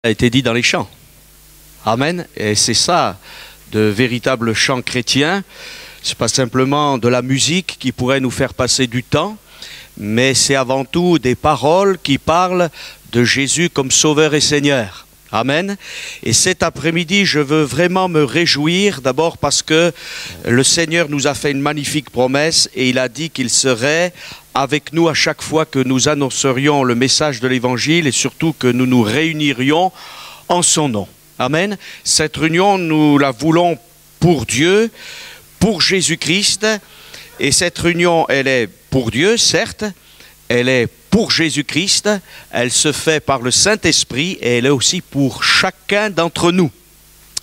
a été dit dans les chants. Amen. Et c'est ça, de véritables chants chrétiens. Ce n'est pas simplement de la musique qui pourrait nous faire passer du temps, mais c'est avant tout des paroles qui parlent de Jésus comme Sauveur et Seigneur. Amen. Et cet après-midi, je veux vraiment me réjouir, d'abord parce que le Seigneur nous a fait une magnifique promesse et il a dit qu'il serait avec nous à chaque fois que nous annoncerions le message de l'Évangile et surtout que nous nous réunirions en son nom. Amen. Cette réunion, nous la voulons pour Dieu, pour Jésus-Christ. Et cette réunion, elle est pour Dieu, certes, elle est pour Jésus-Christ, elle se fait par le Saint-Esprit et elle est aussi pour chacun d'entre nous.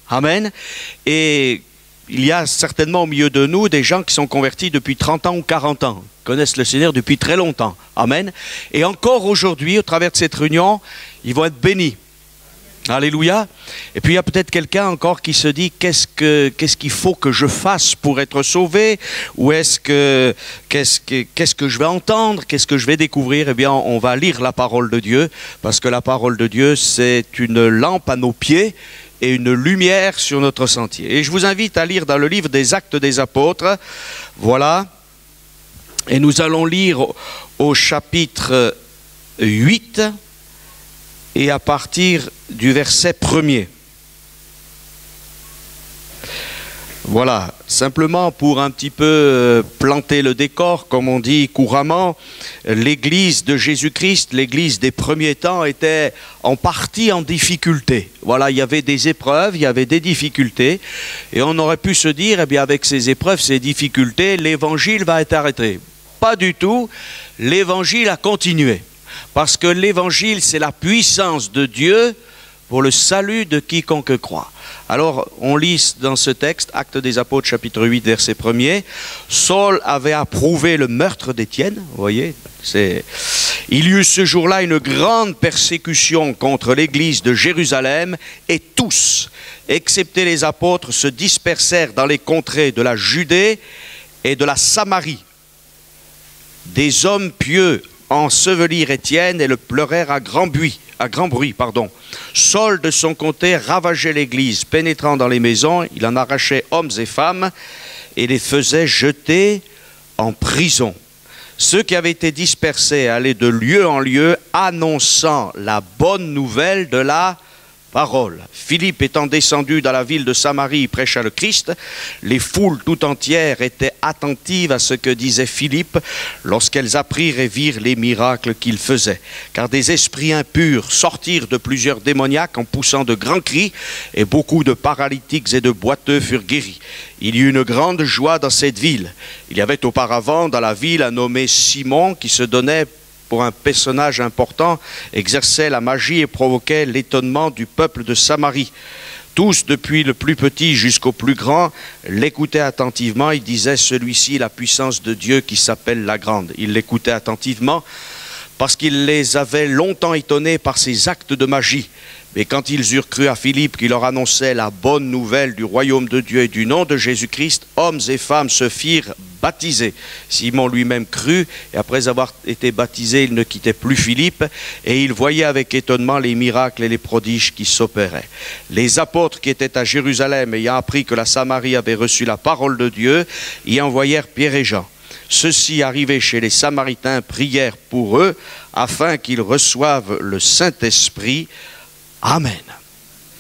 Amen. Et il y a certainement au milieu de nous des gens qui sont convertis depuis 30 ans ou 40 ans, connaissent le Seigneur depuis très longtemps. Amen. Et encore aujourd'hui, au travers de cette réunion, ils vont être bénis. Alléluia. Et puis il y a peut-être quelqu'un encore qui se dit qu'est-ce qu'il faut que je fasse pour être sauvé, ou qu'est-ce que je vais entendre, qu'est-ce que je vais découvrir. Eh bien, on va lire la parole de Dieu, parce que la parole de Dieu, c'est une lampe à nos pieds et une lumière sur notre sentier. Et je vous invite à lire dans le livre des Actes des Apôtres. Voilà. Et nous allons lire au chapitre 8 et à partir du verset 1er. Voilà, simplement pour un petit peu planter le décor, comme on dit couramment, l'Église de Jésus-Christ, l'Église des premiers temps, était en partie en difficulté. Voilà, il y avait des épreuves, il y avait des difficultés, et on aurait pu se dire, eh bien avec ces épreuves, ces difficultés, l'Évangile va être arrêté. Pas du tout, l'Évangile a continué. Parce que l'Évangile, c'est la puissance de Dieu pour le salut de quiconque croit. Alors, on lit dans ce texte, Actes des Apôtres, chapitre 8, verset 1er, Saul avait approuvé le meurtre d'Étienne, vous voyez, il y eut ce jour-là une grande persécution contre l'église de Jérusalem, et tous, excepté les apôtres, se dispersèrent dans les contrées de la Judée et de la Samarie. Des hommes pieux ensevelirent Étienne et le pleurèrent à grand bruit. Saul, de son côté, ravageait l'église, pénétrant dans les maisons, il en arrachait hommes et femmes et les faisait jeter en prison. Ceux qui avaient été dispersés allaient de lieu en lieu, annonçant la bonne nouvelle de la parole. Philippe étant descendu dans la ville de Samarie, il prêcha le Christ. Les foules tout entières étaient attentives à ce que disait Philippe lorsqu'elles apprirent et virent les miracles qu'il faisait. Car des esprits impurs sortirent de plusieurs démoniaques en poussant de grands cris, et beaucoup de paralytiques et de boiteux furent guéris. Il y eut une grande joie dans cette ville. Il y avait auparavant dans la ville un nommé Simon qui se donnait pour un personnage important, exerçait la magie et provoquait l'étonnement du peuple de Samarie. Tous, depuis le plus petit jusqu'au plus grand, l'écoutaient attentivement. Ils disaient, celui-ci, la puissance de Dieu qui s'appelle la grande. Ils l'écoutaient attentivement parce qu'il les avait longtemps étonnés par ses actes de magie. Mais quand ils eurent cru à Philippe qui leur annonçait la bonne nouvelle du royaume de Dieu et du nom de Jésus-Christ, hommes et femmes se firent baptiser. Simon lui-même crut, et après avoir été baptisé, il ne quittait plus Philippe, et il voyait avec étonnement les miracles et les prodiges qui s'opéraient. Les apôtres qui étaient à Jérusalem, ayant appris que la Samarie avait reçu la parole de Dieu, y envoyèrent Pierre et Jean. Ceux-ci, arrivés chez les Samaritains, prièrent pour eux, afin qu'ils reçoivent le Saint-Esprit. Amen.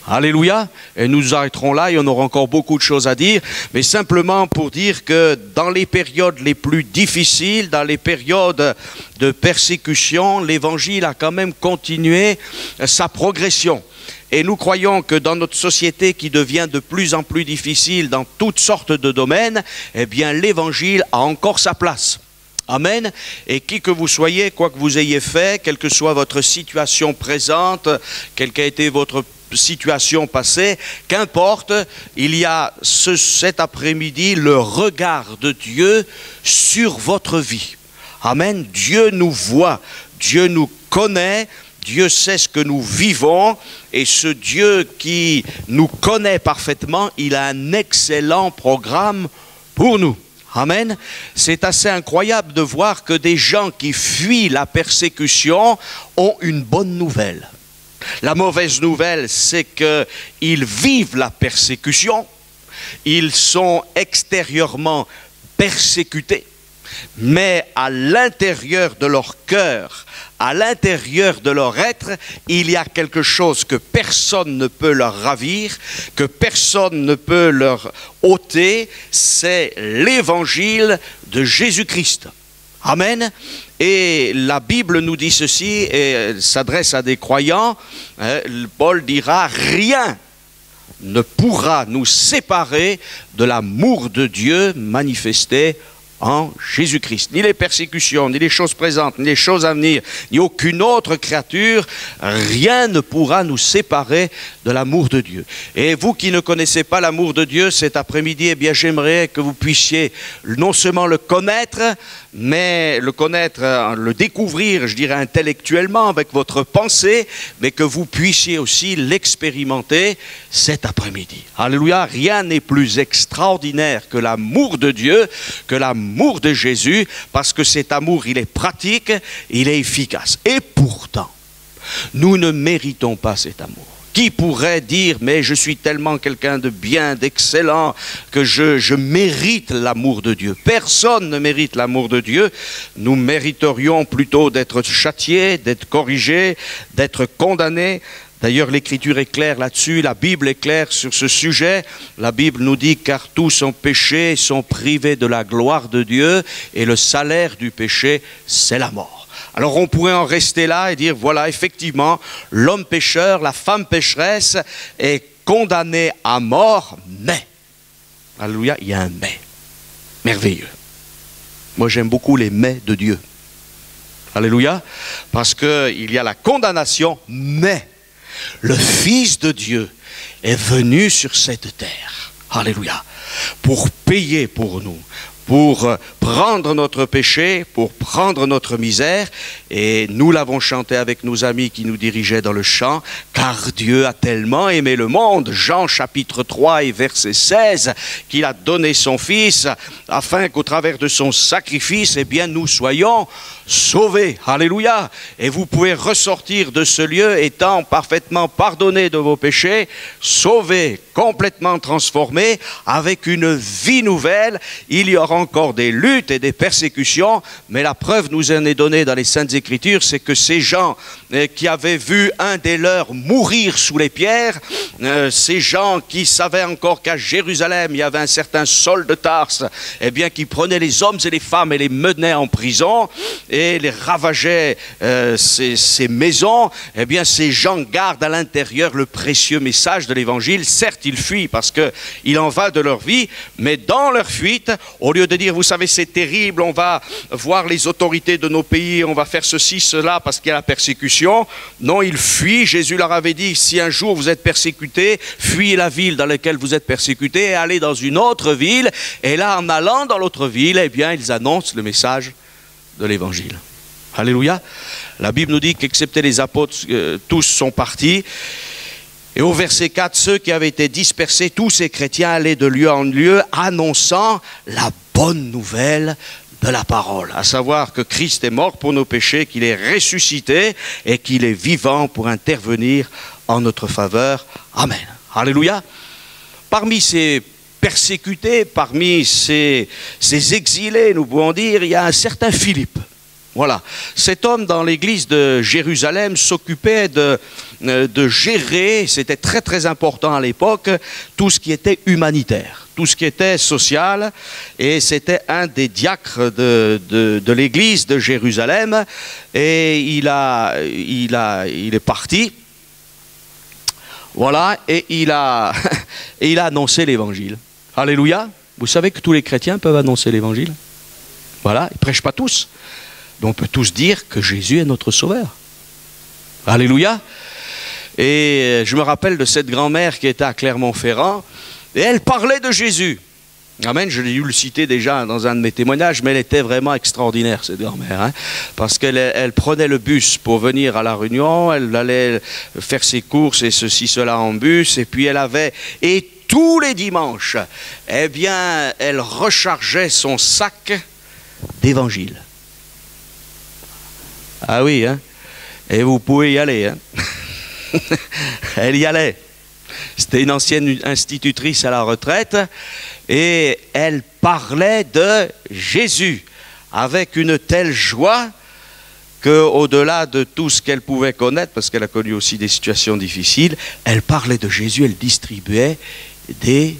Alléluia. Et nous arrêterons là, et on aura encore beaucoup de choses à dire, mais simplement pour dire que dans les périodes les plus difficiles, dans les périodes de persécution, l'Évangile a quand même continué sa progression. Et nous croyons que dans notre société qui devient de plus en plus difficile dans toutes sortes de domaines, eh bien l'Évangile a encore sa place. Amen. Et qui que vous soyez, quoi que vous ayez fait, quelle que soit votre situation présente, quelle qu'a été votre situation passée, qu'importe, il y a cet après-midi le regard de Dieu sur votre vie. Amen. Dieu nous voit, Dieu nous connaît, Dieu sait ce que nous vivons, et ce Dieu qui nous connaît parfaitement, il a un excellent programme pour nous. Amen. C'est assez incroyable de voir que des gens qui fuient la persécution ont une bonne nouvelle. La mauvaise nouvelle, c'est qu'ils vivent la persécution, ils sont extérieurement persécutés, mais à l'intérieur de leur cœur, à l'intérieur de leur être, il y a quelque chose que personne ne peut leur ravir, que personne ne peut leur ôter, c'est l'évangile de Jésus-Christ. Amen. Et la Bible nous dit ceci, et elle s'adresse à des croyants, Paul dira « Rien ne pourra nous séparer de l'amour de Dieu manifesté en Jésus-Christ. Ni les persécutions, ni les choses présentes, ni les choses à venir, ni aucune autre créature, rien ne pourra nous séparer de l'amour de Dieu. » Et vous qui ne connaissez pas l'amour de Dieu cet après-midi, eh bien j'aimerais que vous puissiez non seulement le connaître, mais le découvrir, je dirais intellectuellement avec votre pensée, mais que vous puissiez aussi l'expérimenter cet après-midi. Alléluia, rien n'est plus extraordinaire que l'amour de Dieu, que l'amour de Jésus, parce que cet amour, il est pratique, il est efficace. Et pourtant, nous ne méritons pas cet amour. Qui pourrait dire, mais je suis tellement quelqu'un de bien, d'excellent, que je mérite l'amour de Dieu. Personne ne mérite l'amour de Dieu. Nous mériterions plutôt d'être châtiés, d'être corrigés, d'être condamnés. D'ailleurs, l'Écriture est claire là-dessus, la Bible est claire sur ce sujet. La Bible nous dit, car tous ont péché, sont privés de la gloire de Dieu, et le salaire du péché, c'est la mort. Alors on pourrait en rester là et dire, voilà, effectivement, l'homme pécheur, la femme pécheresse est condamnée à mort, mais, alléluia, il y a un mais, merveilleux. Moi j'aime beaucoup les mais de Dieu. Alléluia, parce qu'il y a la condamnation, mais le Fils de Dieu est venu sur cette terre, alléluia, pour payer pour nous, pour prendre notre péché, pour prendre notre misère. Et nous l'avons chanté avec nos amis qui nous dirigeaient dans le chant, car Dieu a tellement aimé le monde, Jean chapitre 3 et verset 16, qu'il a donné son Fils, afin qu'au travers de son sacrifice, eh bien, nous soyons sauvés. Alléluia. Et vous pouvez ressortir de ce lieu étant parfaitement pardonné de vos péchés, sauvés, complètement transformés, avec une vie nouvelle. Il y aura encore des luttes et des persécutions, mais la preuve nous en est donnée dans les Saintes Écritures, c'est que ces gens qui avaient vu un des leurs mourir sous les pierres, ces gens qui savaient encore qu'à Jérusalem il y avait un certain Saul de Tarse, eh bien qui prenait les hommes et les femmes et les menait en prison et les ravageait ces maisons, eh bien ces gens gardent à l'intérieur le précieux message de l'Évangile. Certes, ils fuient parce qu'il en va de leur vie, mais dans leur fuite, au lieu de dire, vous savez, c'est terrible, on va voir les autorités de nos pays, on va faire ceci, cela, parce qu'il y a la persécution. Non, ils fuient. Jésus leur avait dit, si un jour vous êtes persécutés, fuyez la ville dans laquelle vous êtes persécutés et allez dans une autre ville. Et là, en allant dans l'autre ville, eh bien, ils annoncent le message de l'Évangile. Alléluia. La Bible nous dit qu'excepté les apôtres, tous sont partis. Et au verset 4, ceux qui avaient été dispersés, tous ces chrétiens allaient de lieu en lieu, annonçant la bonne nouvelle de la parole, à savoir que Christ est mort pour nos péchés, qu'il est ressuscité et qu'il est vivant pour intervenir en notre faveur. Amen. Alléluia. Parmi ces persécutés, parmi ces exilés, nous pouvons dire, il y a un certain Philippe. Voilà. Cet homme dans l'église de Jérusalem s'occupait de gérer, c'était très très important à l'époque, tout ce qui était humanitaire, tout ce qui était social, et c'était un des diacres de l'église de Jérusalem, et il est parti, voilà, et il a annoncé l'évangile. Alléluia. Vous savez que tous les chrétiens peuvent annoncer l'évangile. Voilà, ils ne prêchent pas tous. Donc on peut tous dire que Jésus est notre sauveur. Alléluia. Et je me rappelle de cette grand-mère qui était à Clermont-Ferrand, et elle parlait de Jésus. Amen, je l'ai dû le citer déjà dans un de mes témoignages, mais elle était vraiment extraordinaire, cette grand-mère, hein, parce qu'elle prenait le bus pour venir à la réunion, elle allait faire ses courses et ceci, cela en bus, et puis elle avait... Et tous les dimanches, eh bien, elle rechargeait son sac d'évangile. Ah oui, hein? Et vous pouvez y aller. Hein? Elle y allait. C'était une ancienne institutrice à la retraite et elle parlait de Jésus avec une telle joie qu'au-delà de tout ce qu'elle pouvait connaître, parce qu'elle a connu aussi des situations difficiles, elle parlait de Jésus, elle distribuait des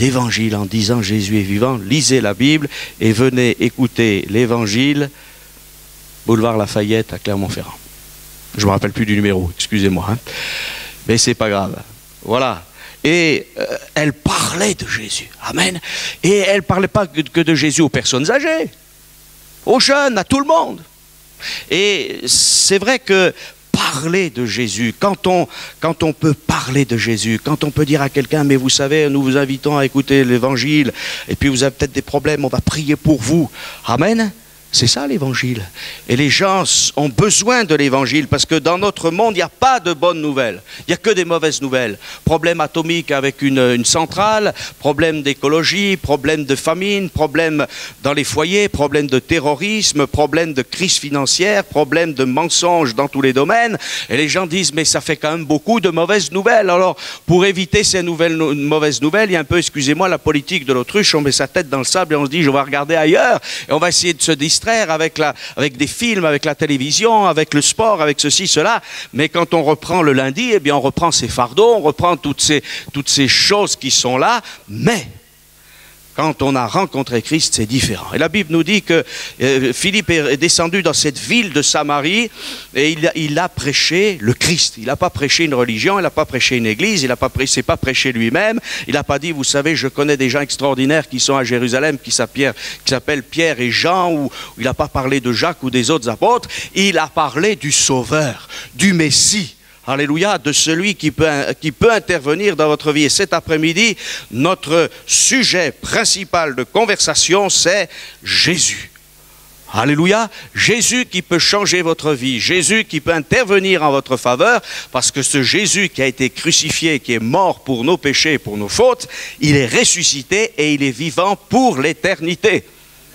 évangiles en disant Jésus est vivant, lisez la Bible et venez écouter l'évangile, boulevard Lafayette à Clermont-Ferrand. Je ne me rappelle plus du numéro, excusez-moi, hein. Mais c'est pas grave. Voilà. Et elle parlait de Jésus. Amen. Et elle ne parlait pas que de Jésus aux personnes âgées, aux jeunes, à tout le monde. Et c'est vrai que parler de Jésus, quand on peut parler de Jésus, quand on peut dire à quelqu'un, mais vous savez, nous vous invitons à écouter l'évangile, et puis vous avez peut-être des problèmes, on va prier pour vous. Amen. C'est ça l'évangile. Et les gens ont besoin de l'évangile parce que dans notre monde, il n'y a pas de bonnes nouvelles. Il n'y a que des mauvaises nouvelles. Problème atomique avec une centrale, problème d'écologie, problème de famine, problème dans les foyers, problème de terrorisme, problème de crise financière, problème de mensonges dans tous les domaines. Et les gens disent, mais ça fait quand même beaucoup de mauvaises nouvelles. Alors, pour éviter ces mauvaises nouvelles, il y a un peu, excusez-moi, la politique de l'autruche. On met sa tête dans le sable et on se dit, je vais regarder ailleurs. Et on va essayer de se distraire avec des films, avec la télévision, avec le sport, avec ceci, cela. Mais quand on reprend le lundi, eh bien on reprend ses fardeaux, on reprend toutes ces choses qui sont là. Mais quand on a rencontré Christ, c'est différent. Et la Bible nous dit que Philippe est descendu dans cette ville de Samarie et il a prêché le Christ. Il n'a pas prêché une religion, il n'a pas prêché une église, il ne s'est pas prêché lui-même. Il n'a pas dit, vous savez, je connais des gens extraordinaires qui sont à Jérusalem, qui s'appellent Pierre et Jean, ou il n'a pas parlé de Jacques ou des autres apôtres. Il a parlé du Sauveur, du Messie. Alléluia, de celui qui peut intervenir dans votre vie. Et cet après-midi, notre sujet principal de conversation, c'est Jésus. Alléluia, Jésus qui peut changer votre vie, Jésus qui peut intervenir en votre faveur, parce que ce Jésus qui a été crucifié, qui est mort pour nos péchés, pour nos fautes, il est ressuscité et il est vivant pour l'éternité.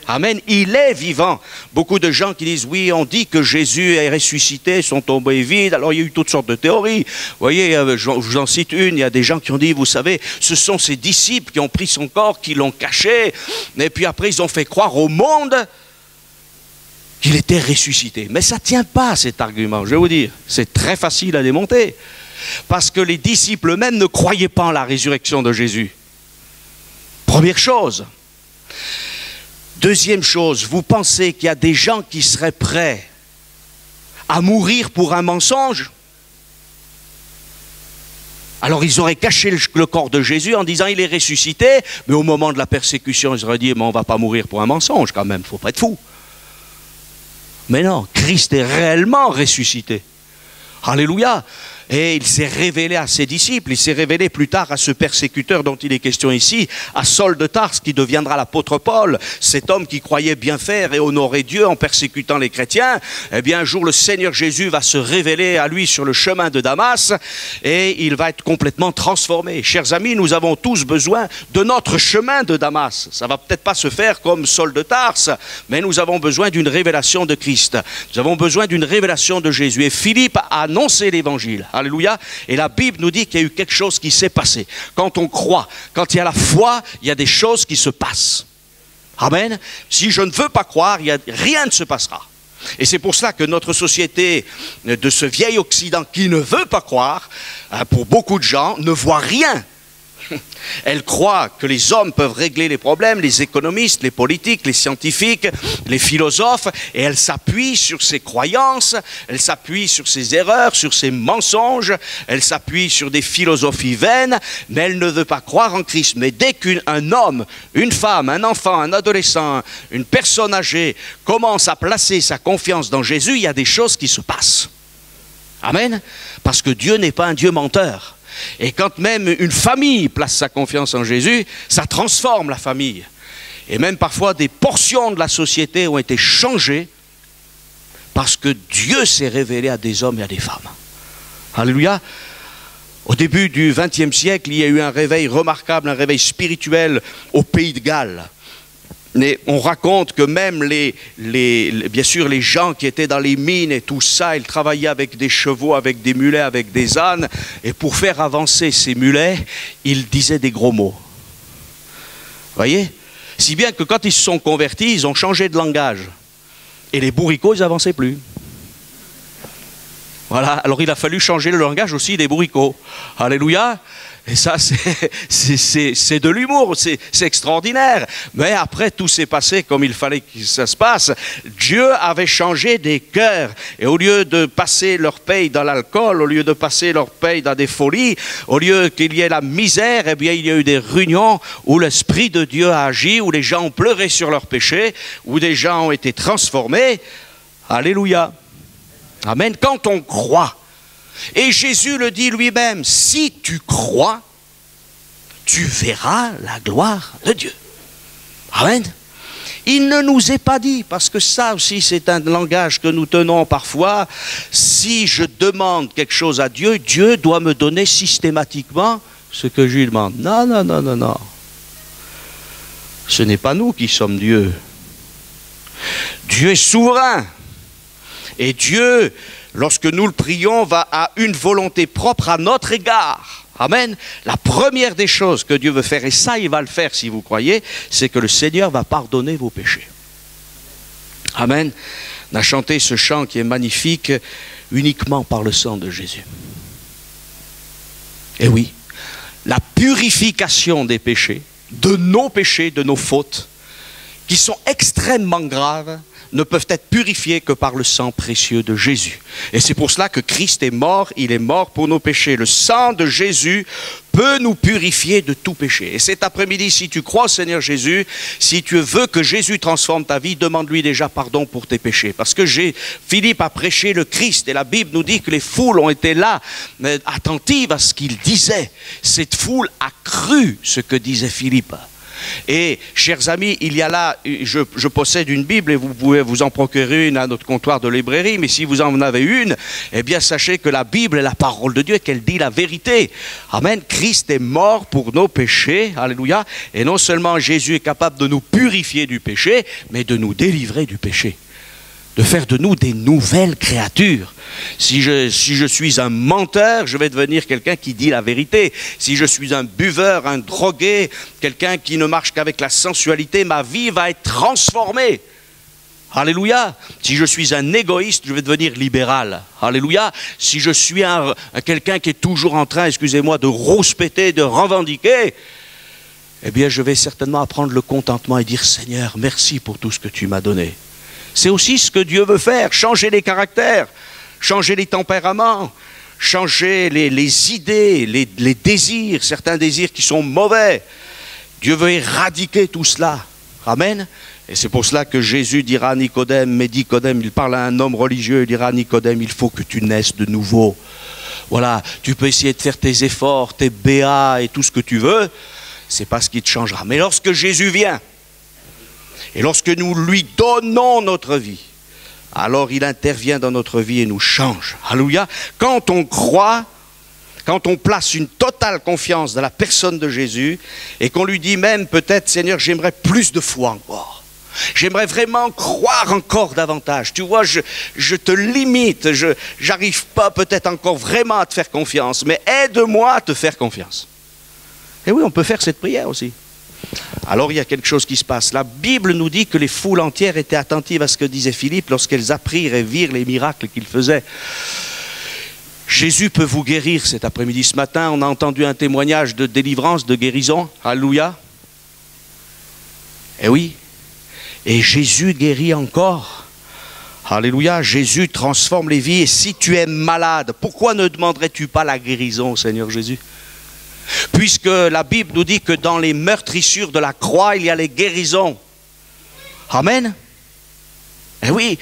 Amen, il est vivant. Beaucoup de gens qui disent, oui, on dit que Jésus est ressuscité, son tombeau est vide. Alors il y a eu toutes sortes de théories. Vous voyez, je vous en cite une, il y a des gens qui ont dit, vous savez, ce sont ses disciples qui ont pris son corps, qui l'ont caché. Et puis après, ils ont fait croire au monde qu'il était ressuscité. Mais ça ne tient pas cet argument, je vais vous dire. C'est très facile à démonter. Parce que les disciples eux-mêmes ne croyaient pas en la résurrection de Jésus. Première chose. Deuxième chose, vous pensez qu'il y a des gens qui seraient prêts à mourir pour un mensonge? Alors ils auraient caché le corps de Jésus en disant il est ressuscité, mais au moment de la persécution, ils auraient dit mais on ne va pas mourir pour un mensonge quand même, il ne faut pas être fou. Mais non, Christ est réellement ressuscité. Alléluia. Et il s'est révélé à ses disciples, il s'est révélé plus tard à ce persécuteur dont il est question ici, à Saul de Tarse qui deviendra l'apôtre Paul, cet homme qui croyait bien faire et honorer Dieu en persécutant les chrétiens. Eh bien un jour le Seigneur Jésus va se révéler à lui sur le chemin de Damas et il va être complètement transformé. Chers amis, nous avons tous besoin de notre chemin de Damas. Ça va peut-être pas se faire comme Saul de Tarse, mais nous avons besoin d'une révélation de Christ. Nous avons besoin d'une révélation de Jésus. Et Philippe a annoncé l'évangile. Alléluia. Et la Bible nous dit qu'il y a eu quelque chose qui s'est passé. Quand on croit, quand il y a la foi, il y a des choses qui se passent. Amen. Si je ne veux pas croire, rien ne se passera. Et c'est pour cela que notre société de ce vieil Occident qui ne veut pas croire, pour beaucoup de gens, ne voit rien. Elle croit que les hommes peuvent régler les problèmes, les économistes, les politiques, les scientifiques, les philosophes, et elle s'appuie sur ses croyances, elle s'appuie sur ses erreurs, sur ses mensonges, elle s'appuie sur des philosophies vaines, mais elle ne veut pas croire en Christ. Mais dès qu'un homme, une femme, un enfant, un adolescent, une personne âgée commence à placer sa confiance dans Jésus, il y a des choses qui se passent. Amen. Parce que Dieu n'est pas un Dieu menteur. Et quand même une famille place sa confiance en Jésus, ça transforme la famille. Et même parfois des portions de la société ont été changées parce que Dieu s'est révélé à des hommes et à des femmes. Alléluia. Au début du XXe siècle, il y a eu un réveil remarquable, un réveil spirituel au pays de Galles. Mais on raconte que même bien sûr les gens qui étaient dans les mines et tout ça, ils travaillaient avec des chevaux, avec des mulets, avec des ânes. Et pour faire avancer ces mulets, ils disaient des gros mots. Vous voyez? Si bien que quand ils se sont convertis, ils ont changé de langage. Et les bourricots, ils n'avançaient plus. Voilà, alors il a fallu changer le langage aussi des bourricots. Alléluia. Et ça, c'est de l'humour, c'est extraordinaire. Mais après, tout s'est passé comme il fallait que ça se passe. Dieu avait changé des cœurs. Et au lieu de passer leur paye dans l'alcool, au lieu de passer leur paye dans des folies, au lieu qu'il y ait la misère, eh bien, il y a eu des réunions où l'Esprit de Dieu a agi, où les gens ont pleuré sur leurs péchés, où des gens ont été transformés. Alléluia. Amen. Quand on croit, et Jésus le dit lui-même, si tu crois, tu verras la gloire de Dieu. Amen. Il ne nous est pas dit, parce que ça aussi c'est un langage que nous tenons parfois, si je demande quelque chose à Dieu, Dieu doit me donner systématiquement ce que je lui demande. Non, non, non, non, non. Ce n'est pas nous qui sommes Dieu. Dieu est souverain. Et Dieu, lorsque nous le prions, a une volonté propre à notre égard. Amen. La première des choses que Dieu veut faire, et ça il va le faire si vous croyez, c'est que le Seigneur va pardonner vos péchés. Amen. On a chanté ce chant qui est magnifique, uniquement par le sang de Jésus. Et oui, la purification des péchés, de nos fautes, qui sont extrêmement graves, ne peuvent être purifiés que par le sang précieux de Jésus. Et c'est pour cela que Christ est mort, il est mort pour nos péchés. Le sang de Jésus peut nous purifier de tout péché. Et cet après-midi, si tu crois au Seigneur Jésus, si tu veux que Jésus transforme ta vie, demande-lui déjà pardon pour tes péchés. Parce que Philippe a prêché le Christ et la Bible nous dit que les foules ont été là, attentives à ce qu'il disait. Cette foule a cru ce que disait Philippe. Et, chers amis, il y a là, je possède une Bible et vous pouvez vous en procurer une à notre comptoir de librairie, mais si vous en avez une, eh bien sachez que la Bible est la parole de Dieu et qu'elle dit la vérité. Amen. Christ est mort pour nos péchés, alléluia, et non seulement Jésus est capable de nous purifier du péché, mais de nous délivrer du péché. De faire de nous des nouvelles créatures. Si je suis un menteur, je vais devenir quelqu'un qui dit la vérité. Si je suis un buveur, un drogué, quelqu'un qui ne marche qu'avec la sensualité, ma vie va être transformée. Alléluia. Si je suis un égoïste, je vais devenir libéral. Alléluia. Si je suis quelqu'un qui est toujours en train, excusez-moi, de rouspéter, de revendiquer, eh bien je vais certainement apprendre le contentement et dire Seigneur, merci pour tout ce que tu m'as donné. C'est aussi ce que Dieu veut faire, changer les caractères, changer les tempéraments, changer les idées, les désirs, certains désirs qui sont mauvais. Dieu veut éradiquer tout cela. Amen. Et c'est pour cela que Jésus dira à Nicodème, mais Nicodème, il parle à un homme religieux, il dira à Nicodème, il faut que tu naisses de nouveau. Voilà, tu peux essayer de faire tes efforts, tes BA et tout ce que tu veux, c'est pas ce qui te changera. Mais lorsque Jésus vient, et lorsque nous lui donnons notre vie, alors il intervient dans notre vie et nous change. Alléluia. Quand on croit, quand on place une totale confiance dans la personne de Jésus et qu'on lui dit même peut-être, Seigneur, j'aimerais plus de foi encore. J'aimerais vraiment croire encore davantage. Tu vois, je te limite, je n'arrive pas peut-être encore vraiment à te faire confiance, mais aide-moi à te faire confiance. Et oui, on peut faire cette prière aussi. Alors il y a quelque chose qui se passe. La Bible nous dit que les foules entières étaient attentives à ce que disait Philippe lorsqu'elles apprirent et virent les miracles qu'il faisait. Jésus peut vous guérir cet après-midi. Ce matin, on a entendu un témoignage de délivrance, de guérison. Alléluia. Eh oui. Et Jésus guérit encore. Alléluia. Jésus transforme les vies. Et si tu es malade, pourquoi ne demanderais-tu pas la guérison au Seigneur Jésus ? Puisque la Bible nous dit que dans les meurtrissures de la croix, il y a les guérisons. Amen. Eh oui.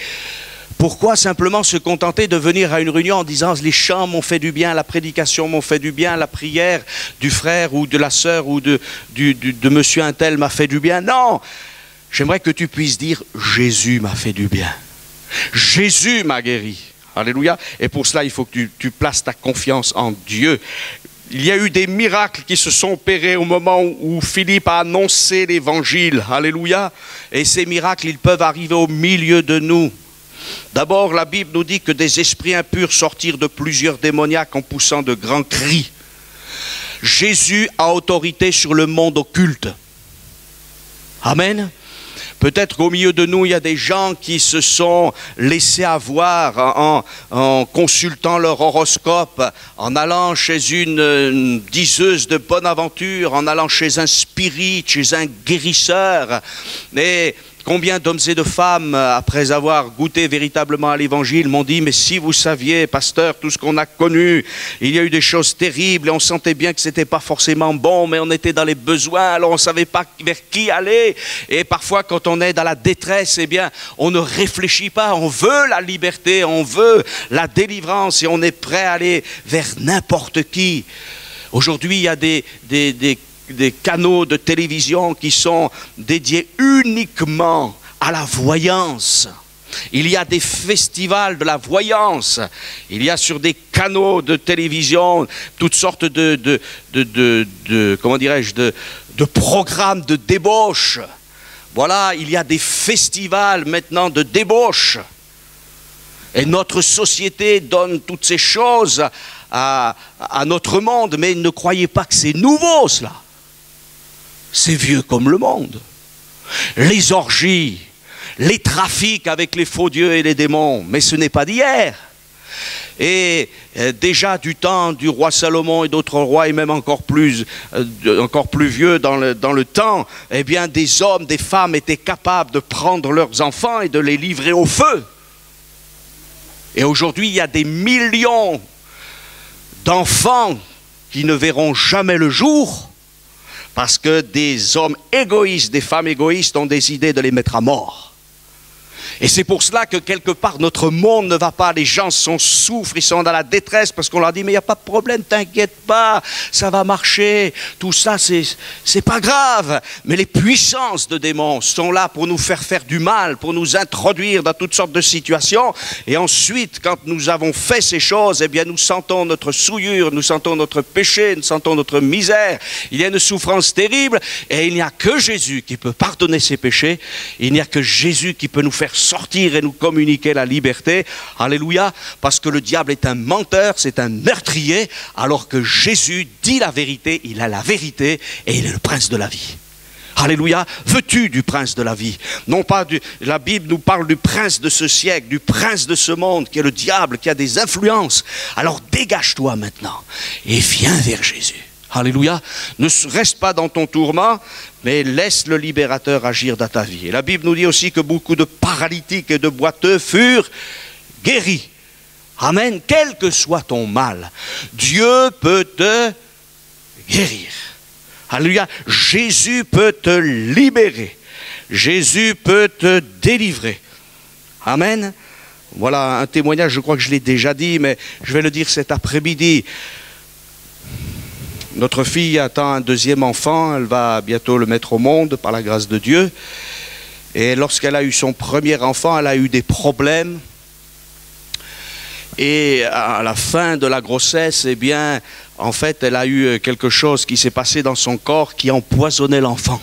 Pourquoi simplement se contenter de venir à une réunion en disant les chants m'ont fait du bien, la prédication m'ont fait du bien, la prière du frère ou de la sœur ou de monsieur un tel m'a fait du bien. Non. J'aimerais que tu puisses dire Jésus m'a fait du bien. Jésus m'a guéri. Alléluia. Et pour cela, il faut que tu places ta confiance en Dieu. Il y a eu des miracles qui se sont opérés au moment où Philippe a annoncé l'évangile. Alléluia. Et ces miracles, ils peuvent arriver au milieu de nous. D'abord, la Bible nous dit que des esprits impurs sortirent de plusieurs démoniaques en poussant de grands cris. Jésus a autorité sur le monde occulte. Amen. Peut-être qu'au milieu de nous, il y a des gens qui se sont laissés avoir en consultant leur horoscope, en allant chez une diseuse de bonne aventure, en allant chez un spirit, chez un guérisseur. Et combien d'hommes et de femmes, après avoir goûté véritablement à l'évangile, m'ont dit, mais si vous saviez, pasteur, tout ce qu'on a connu, il y a eu des choses terribles et on sentait bien que ce n'était pas forcément bon, mais on était dans les besoins, alors on ne savait pas vers qui aller. Et parfois, quand on est dans la détresse, eh bien, on ne réfléchit pas, on veut la liberté, on veut la délivrance et on est prêt à aller vers n'importe qui. Aujourd'hui, il y a des canaux de télévision qui sont dédiés uniquement à la voyance. Il y a des festivals de la voyance. Il y a sur des canaux de télévision toutes sortes de programmes de débauche. Voilà, il y a des festivals maintenant de débauche. Et notre société donne toutes ces choses à notre monde. Mais ne croyez pas que c'est nouveau cela. C'est vieux comme le monde. Les orgies, les trafics avec les faux dieux et les démons, mais ce n'est pas d'hier. Et déjà du temps du roi Salomon et d'autres rois, et même encore plus vieux dans le temps, eh bien des hommes, des femmes étaient capables de prendre leurs enfants et de les livrer au feu. Et aujourd'hui, il y a des millions d'enfants qui ne verront jamais le jour, parce que des hommes égoïstes, des femmes égoïstes ont décidé de les mettre à mort. Et c'est pour cela que quelque part notre monde ne va pas, les gens souffrent, ils sont dans la détresse parce qu'on leur dit mais il n'y a pas de problème, t'inquiète pas, ça va marcher, tout ça c'est pas grave. Mais les puissances de démons sont là pour nous faire du mal, pour nous introduire dans toutes sortes de situations. Et ensuite, quand nous avons fait ces choses, eh bien nous sentons notre souillure, nous sentons notre péché, nous sentons notre misère. Il y a une souffrance terrible et il n'y a que Jésus qui peut pardonner ces péchés. Il n'y a que Jésus qui peut nous faire sortir et nous communiquer la liberté. Alléluia, parce que le diable est un menteur, c'est un meurtrier, alors que Jésus dit la vérité, il a la vérité et il est le prince de la vie. Alléluia, veux-tu du prince de la vie? Non pas la Bible nous parle du prince de ce siècle, du prince de ce monde, qui est le diable, qui a des influences. Alors dégage-toi maintenant et viens vers Jésus. Alléluia, ne reste pas dans ton tourment, mais laisse le libérateur agir dans ta vie. Et la Bible nous dit aussi que beaucoup de paralytiques et de boiteux furent guéris. Amen, quel que soit ton mal, Dieu peut te guérir. Alléluia, Jésus peut te libérer. Jésus peut te délivrer. Amen. Voilà un témoignage, je crois que je l'ai déjà dit, mais je vais le dire cet après-midi. Notre fille attend un deuxième enfant, elle va bientôt le mettre au monde par la grâce de Dieu. Et lorsqu'elle a eu son premier enfant, elle a eu des problèmes. Et à la fin de la grossesse, eh bien, en fait, elle a eu quelque chose qui s'est passé dans son corps qui empoisonnait l'enfant.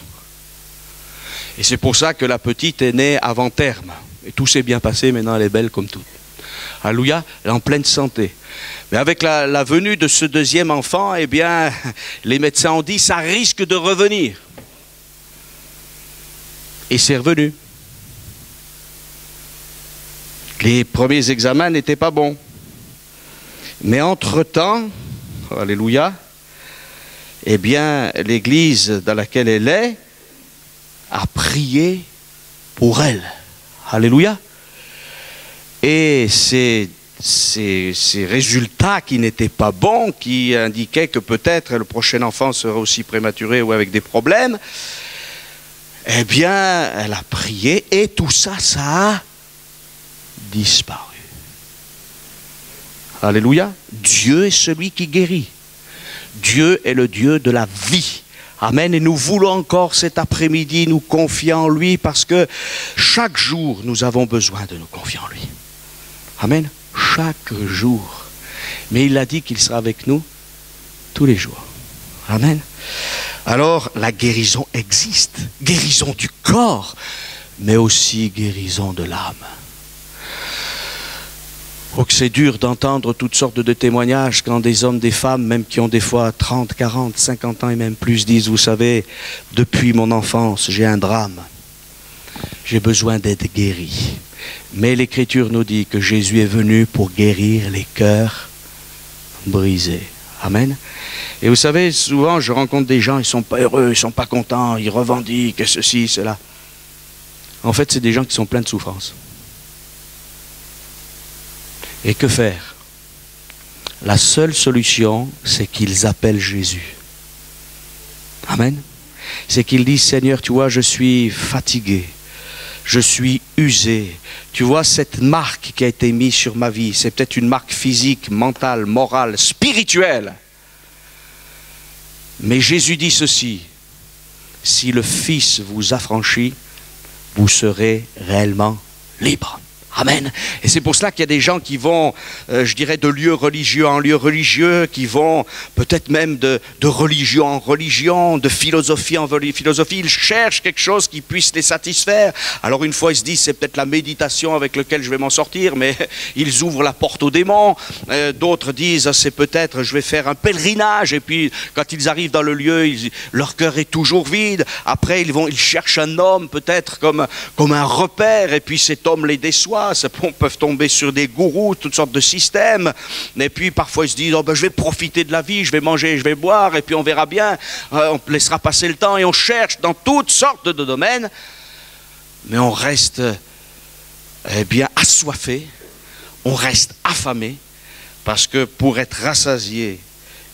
Et c'est pour ça que la petite est née avant terme. Et tout s'est bien passé, maintenant elle est belle comme tout. Alléluia, elle est en pleine santé. Mais avec la venue de ce deuxième enfant, eh bien, les médecins ont dit, ça risque de revenir. Et c'est revenu. Les premiers examens n'étaient pas bons. Mais entre-temps, alléluia, eh bien, l'église dans laquelle elle est a prié pour elle. Alléluia. Et ces résultats qui n'étaient pas bons, qui indiquaient que peut-être le prochain enfant serait aussi prématuré ou avec des problèmes, eh bien, elle a prié et tout ça, ça a disparu. Alléluia. Dieu est celui qui guérit. Dieu est le Dieu de la vie. Amen. Et nous voulons encore cet après-midi nous confier en lui parce que chaque jour, nous avons besoin de nous confier en lui. Amen. Chaque jour. Mais il a dit qu'il sera avec nous tous les jours. Amen. Alors, la guérison existe. Guérison du corps, mais aussi guérison de l'âme. Oh, que c'est dur d'entendre toutes sortes de témoignages quand des hommes, des femmes, même qui ont des fois 30, 40, 50 ans et même plus, disent, vous savez, depuis mon enfance, j'ai un drame. J'ai besoin d'être guéri. Mais l'Écriture nous dit que Jésus est venu pour guérir les cœurs brisés. Amen. Et vous savez, souvent je rencontre des gens, ils ne sont pas heureux, ils ne sont pas contents, ils revendiquent ceci, cela. En fait, c'est des gens qui sont pleins de souffrance. Et que faire? La seule solution, c'est qu'ils appellent Jésus. Amen. C'est qu'ils disent, Seigneur, tu vois, je suis fatigué. Je suis usé. Tu vois, cette marque qui a été mise sur ma vie, c'est peut-être une marque physique, mentale, morale, spirituelle. Mais Jésus dit ceci, si le Fils vous affranchit, vous serez réellement libre. Amen. Et c'est pour cela qu'il y a des gens qui vont, je dirais, de lieu religieux en lieu religieux, qui vont peut-être même de religion en religion, de philosophie en philosophie. Ils cherchent quelque chose qui puisse les satisfaire. Alors une fois, ils se disent, c'est peut-être la méditation avec laquelle je vais m'en sortir, mais ils ouvrent la porte aux démons. D'autres disent, c'est peut-être, je vais faire un pèlerinage. Et puis, quand ils arrivent dans le lieu, leur cœur est toujours vide. Après, ils cherchent un homme, peut-être comme un repère. Et puis, cet homme les déçoit. On peut tomber sur des gourous, toutes sortes de systèmes. Et puis parfois ils se disent, oh ben, je vais profiter de la vie, je vais manger, je vais boire, et puis on verra bien, on laissera passer le temps, et on cherche dans toutes sortes de domaines. Mais on reste bien assoiffé, on reste affamé, parce que pour être rassasié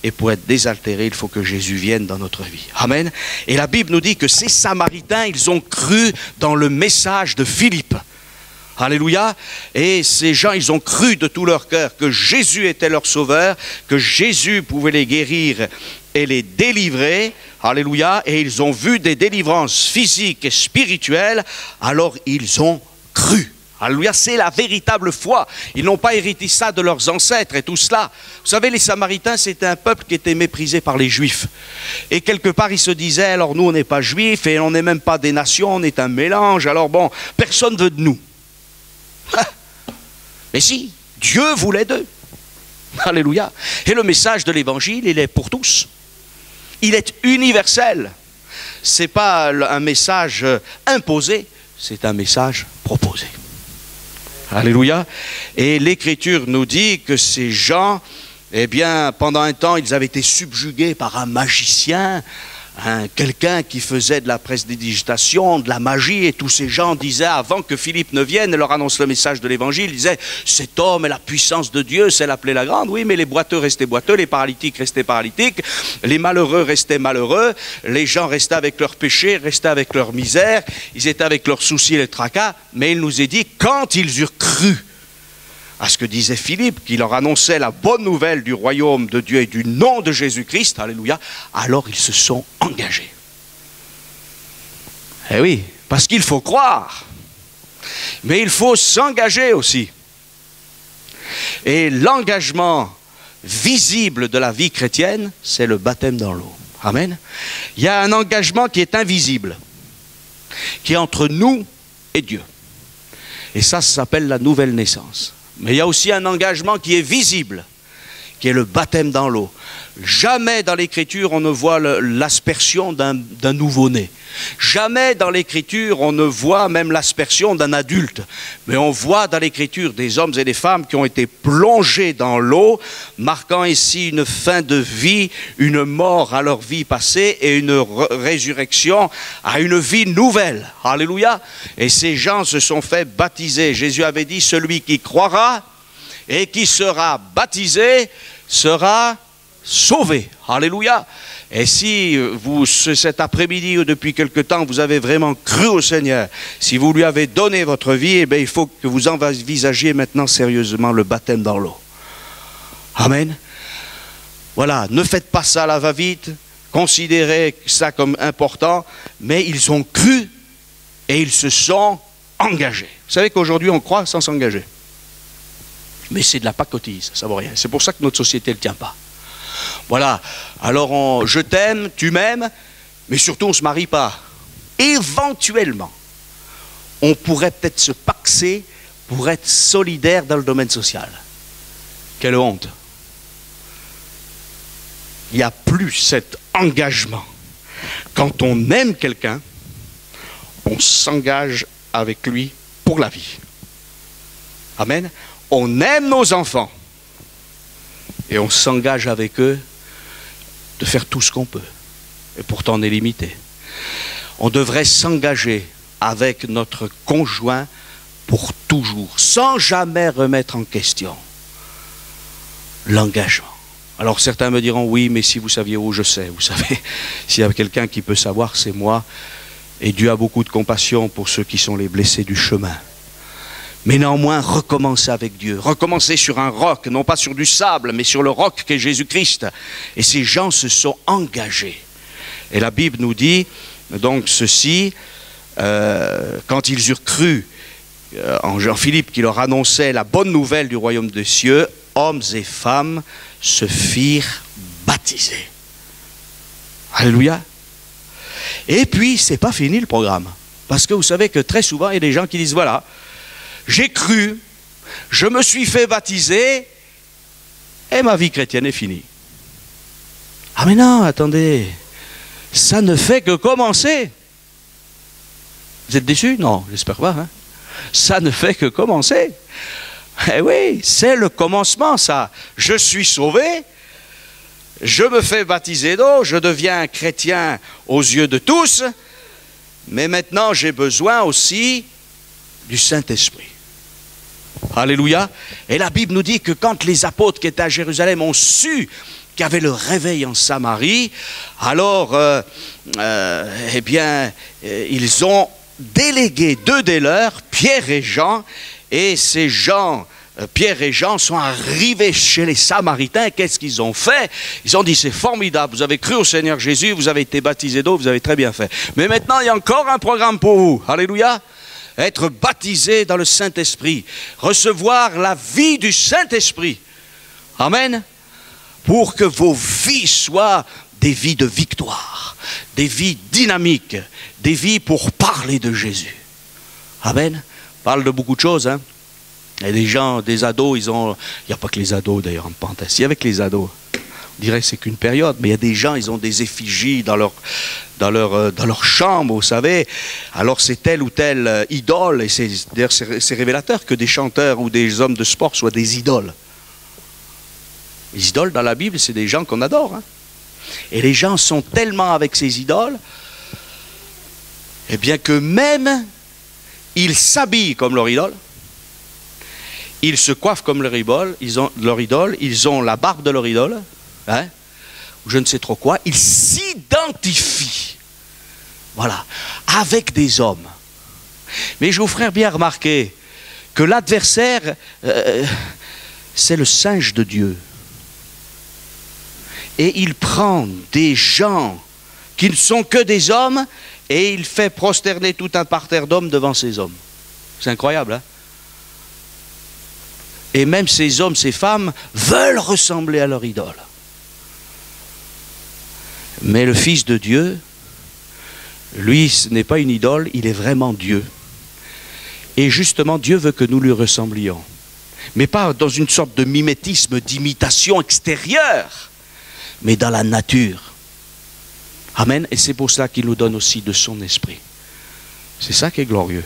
et pour être désaltéré, il faut que Jésus vienne dans notre vie. Amen. Et la Bible nous dit que ces Samaritains, ils ont cru dans le message de Philippe. Alléluia. Et ces gens, ils ont cru de tout leur cœur que Jésus était leur sauveur, que Jésus pouvait les guérir et les délivrer. Alléluia. Et ils ont vu des délivrances physiques et spirituelles, alors ils ont cru. Alléluia, c'est la véritable foi. Ils n'ont pas hérité ça de leurs ancêtres et tout cela. Vous savez, les Samaritains, c'était un peuple qui était méprisé par les Juifs. Et quelque part, ils se disaient, alors nous, on n'est pas Juifs et on n'est même pas des nations, on est un mélange. Alors bon, personne ne veut de nous. Mais si, Dieu voulait d'eux. Alléluia. Et le message de l'évangile, il est pour tous. Il est universel. Ce n'est pas un message imposé, c'est un message proposé. Alléluia. Et l'Écriture nous dit que ces gens, eh bien, pendant un temps, ils avaient été subjugués par un magicien, quelqu'un qui faisait de la prestidigitation, de la magie, et tous ces gens disaient, avant que Philippe ne vienne et leur annonce le message de l'évangile, ils disaient, cet homme est la puissance de Dieu, c'est l'appelée la grande. Oui, mais les boiteux restaient boiteux, les paralytiques restaient paralytiques, les malheureux restaient malheureux, les gens restaient avec leurs péchés, restaient avec leur misère, ils étaient avec leurs soucis et les tracas, mais il nous est dit, quand ils eurent cru à ce que disait Philippe, qui leur annonçait la bonne nouvelle du royaume de Dieu et du nom de Jésus-Christ, alléluia, alors ils se sont engagés. Eh oui, parce qu'il faut croire, mais il faut s'engager aussi. Et l'engagement visible de la vie chrétienne, c'est le baptême dans l'eau. Amen. Il y a un engagement qui est invisible, qui est entre nous et Dieu. Et ça s'appelle la nouvelle naissance. Mais il y a aussi un engagement qui est visible, qui est le baptême dans l'eau. Jamais dans l'Écriture on ne voit l'aspersion d'un nouveau-né. Jamais dans l'Écriture on ne voit même l'aspersion d'un adulte. Mais on voit dans l'Écriture des hommes et des femmes qui ont été plongés dans l'eau, marquant ici une fin de vie, une mort à leur vie passée et une résurrection à une vie nouvelle. Alléluia. Et ces gens se sont fait baptiser. Jésus avait dit, celui qui croira et qui sera baptisé sera sauvé. Alléluia. Et si vous, cet après-midi ou depuis quelque temps, vous avez vraiment cru au Seigneur, si vous lui avez donné votre vie, eh bien, il faut que vous envisagiez maintenant sérieusement le baptême dans l'eau. Amen. Voilà, ne faites pas ça à la va-vite, considérez ça comme important, mais ils ont cru et ils se sont engagés. Vous savez qu'aujourd'hui on croit sans s'engager. Mais c'est de la pacotille, ça ne vaut rien. C'est pour ça que notre société ne tient pas. Voilà, alors je t'aime, tu m'aimes, mais surtout on ne se marie pas. Éventuellement, on pourrait peut-être se paxer pour être solidaire dans le domaine social. Quelle honte! Il n'y a plus cet engagement. Quand on aime quelqu'un, on s'engage avec lui pour la vie. Amen. On aime nos enfants et on s'engage avec eux de faire tout ce qu'on peut. Et pourtant on est limité. On devrait s'engager avec notre conjoint pour toujours, sans jamais remettre en question l'engagement. Alors certains me diront, oui, mais si vous saviez où je sais, vous savez, s'il y a quelqu'un qui peut savoir, c'est moi. Et Dieu a beaucoup de compassion pour ceux qui sont les blessés du chemin. Mais néanmoins, recommencer avec Dieu, recommencer sur un roc, non pas sur du sable, mais sur le roc qu'est Jésus-Christ. Et ces gens se sont engagés. Et la Bible nous dit, donc ceci, quand ils eurent cru en Jean-Philippe qui leur annonçait la bonne nouvelle du royaume des cieux, hommes et femmes se firent baptiser. Alléluia. Et puis, c'est pas fini le programme. Parce que vous savez que très souvent, il y a des gens qui disent, voilà, j'ai cru, je me suis fait baptiser, et ma vie chrétienne est finie. Ah mais non, attendez, ça ne fait que commencer. Vous êtes déçus? Non, j'espère pas. Hein? Ça ne fait que commencer. Eh oui, c'est le commencement ça. Je suis sauvé, je me fais baptiser d'eau, je deviens un chrétien aux yeux de tous, mais maintenant j'ai besoin aussi du Saint-Esprit. Alléluia. Et la Bible nous dit que quand les apôtres qui étaient à Jérusalem ont su qu'il y avait le réveil en Samarie, alors eh bien, ils ont délégué deux des leurs, Pierre et Jean, et ces gens, Pierre et Jean, sont arrivés chez les Samaritains. Qu'est-ce qu'ils ont fait? Ils ont dit, c'est formidable, vous avez cru au Seigneur Jésus, vous avez été baptisés d'eau, vous avez très bien fait. Mais maintenant, il y a encore un programme pour vous. Alléluia. Être baptisé dans le Saint-Esprit, recevoir la vie du Saint-Esprit. Amen. Pour que vos vies soient des vies de victoire, des vies dynamiques, des vies pour parler de Jésus. Amen. On parle de beaucoup de choses, hein. Il y a des gens, des ados, ils ont... Il n'y a pas que les ados d'ailleurs en parenthèse. Il y a avec les ados. On dirait que c'est qu'une période, mais il y a des gens, ils ont des effigies dans leur chambre, vous savez. Alors c'est telle ou telle idole, et d'ailleurs c'est révélateur que des chanteurs ou des hommes de sport soient des idoles. Les idoles dans la Bible, c'est des gens qu'on adore. Hein. Et les gens sont tellement avec ces idoles, eh bien que même ils s'habillent comme leur idole, ils se coiffent comme leur idole, ils ont la barbe de leur idole, hein, ou je ne sais trop quoi, ils s'identifient, voilà, avec des hommes. Mais je vous ferai bien remarquer que l'adversaire, c'est le singe de Dieu. Et il prend des gens qui ne sont que des hommes et il fait prosterner tout un parterre d'hommes devant ces hommes. C'est incroyable, hein? Et même ces hommes, ces femmes veulent ressembler à leur idole. Mais le Fils de Dieu, lui, ce n'est pas une idole, il est vraiment Dieu. Et justement, Dieu veut que nous lui ressemblions. Mais pas dans une sorte de mimétisme, d'imitation extérieure, mais dans la nature. Amen. Et c'est pour cela qu'il nous donne aussi de son esprit. C'est ça qui est glorieux.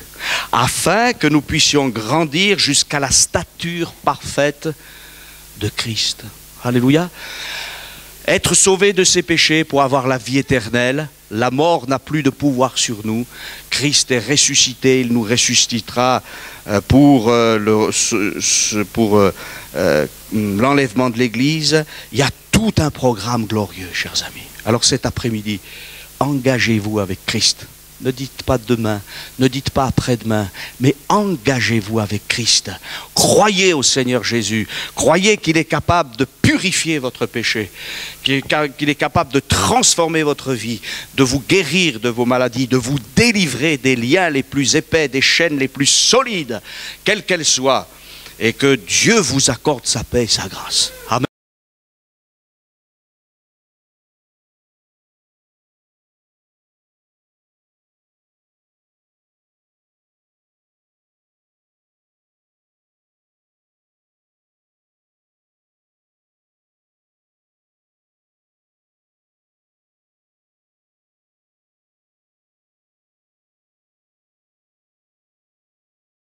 Afin que nous puissions grandir jusqu'à la stature parfaite de Christ. Alléluia. Être sauvé de ses péchés pour avoir la vie éternelle. La mort n'a plus de pouvoir sur nous. Christ est ressuscité. Il nous ressuscitera pour l'enlèvement de l'Église. Il y a tout un programme glorieux, chers amis. Alors cet après-midi, engagez-vous avec Christ. Ne dites pas demain, ne dites pas après-demain, mais engagez-vous avec Christ. Croyez au Seigneur Jésus. Croyez qu'il est capable de purifier votre péché, qu'il est capable de transformer votre vie, de vous guérir de vos maladies, de vous délivrer des liens les plus épais, des chaînes les plus solides, quelles qu'elles soient, et que Dieu vous accorde sa paix et sa grâce. Amen.